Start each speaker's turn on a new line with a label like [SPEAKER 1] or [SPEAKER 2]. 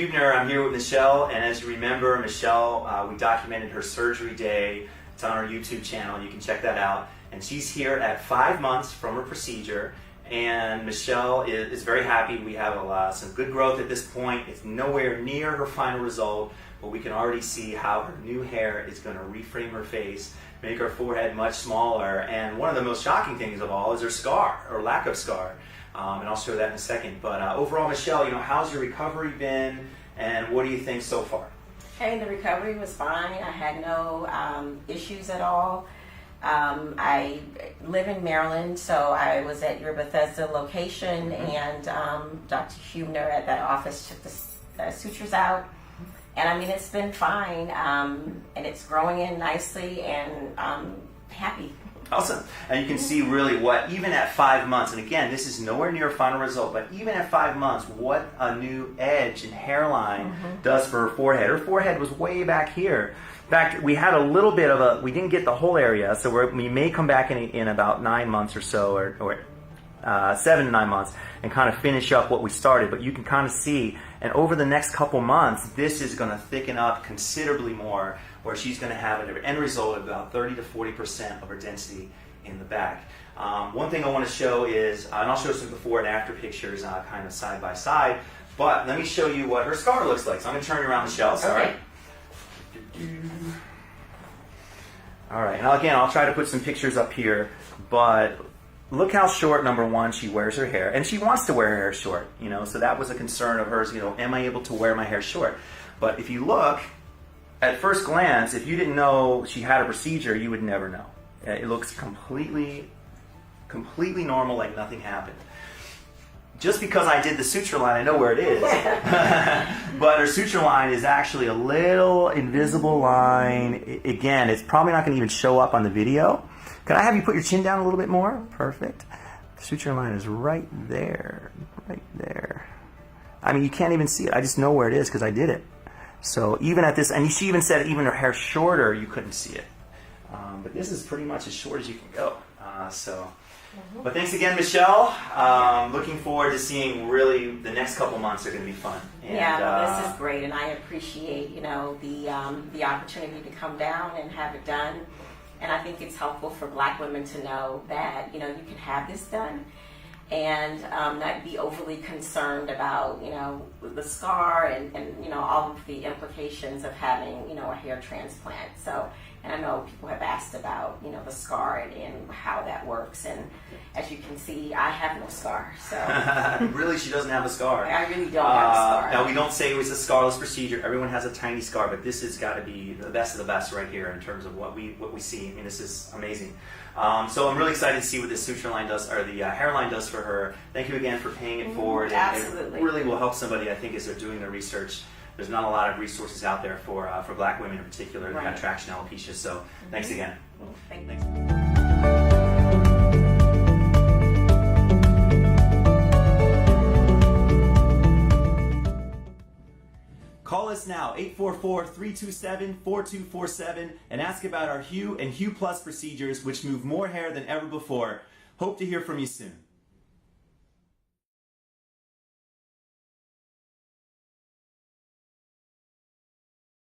[SPEAKER 1] Huebner. I'm here with Michelle, and as you remember, Michelle, we documented her surgery day. It's on our YouTube channel. You can check that out. And she's here at 5 months from her procedure, and Michelle is very happy. We have some good growth at this point. It's nowhere near her final result, but we can already see how her new hair is going to reframe her face, make her forehead much smaller, and one of the most shocking things of all is her scar, or lack of scar. And I'll show that in a second. But overall, Michelle, how's your recovery been, and what do you think so far?
[SPEAKER 2] Hey, the recovery was fine. I had no issues at all. I live in Maryland, so I was at your Bethesda location, and Dr. Huebner at that office took the sutures out. And I mean, it's been fine, and it's growing in nicely, and I'm happy.
[SPEAKER 1] Awesome. And you can see really what, even at 5 months, and again, this is nowhere near a final result, but even at 5 months, what a new edge and hairline does for her forehead. Her forehead was way back here. In fact, we had a little bit of we didn't get the whole area, so we may come back in about 9 months or so, or 7 to 9 months, and kind of finish up what we started. But you can kind of see, and over the next couple months, this is going to thicken up considerably more, where she's going to have an end result of about 30 to 40% of her density in the back. One thing I want to show is, and I'll show some before and after pictures kind of side by side, but let me show you what her scar looks like. So I'm going to turn you around, Michelle. Sorry.
[SPEAKER 2] Okay.
[SPEAKER 1] All right, now again, I'll try to put some pictures up here, but look how short, number one, she wears her hair, and she wants to wear her hair short, so that was a concern of hers, am I able to wear my hair short? But if you look, at first glance, if you didn't know she had a procedure, you would never know. It looks completely normal, like nothing happened. Just because I did the suture line, I know where it is. But her suture line is actually a little invisible line. Again, it's probably not going to even show up on the video. Can I have you put your chin down a little bit more? Perfect. The suture line is right there. Right there. I mean, you can't even see it. I just know where it is because I did it. So even at this, and she even said even her hair shorter, you couldn't see it. But this is pretty much as short as you can go. But thanks again, Michelle. Looking forward to seeing really the next couple months are going to be fun. And,
[SPEAKER 2] yeah, this is great, and I appreciate the opportunity to come down and have it done. And I think it's helpful for Black women to know that you can have this done and not be overly concerned about the scar and all of the implications of having a hair transplant. So. And I know people have asked about, the scar and how that works. And as you can see, I have no scar. So
[SPEAKER 1] really, she doesn't have a scar.
[SPEAKER 2] I really don't have a scar.
[SPEAKER 1] Now, we don't say it was a scarless procedure. Everyone has a tiny scar, but this has got to be the best of the best right here in terms of what we see. I mean, this is amazing. So I'm really excited to see what this suture line does, or the hairline does for her. Thank you again for paying it forward.
[SPEAKER 2] Absolutely.
[SPEAKER 1] It really will help somebody, I think, as they're doing their research. There's not a lot of resources out there for Black women in particular that have traction alopecia. So thanks again.
[SPEAKER 2] Thanks.
[SPEAKER 1] Call us now, 844-327-4247, and ask about our Hue and Hue Plus procedures, which move more hair than ever before. Hope to hear from you soon.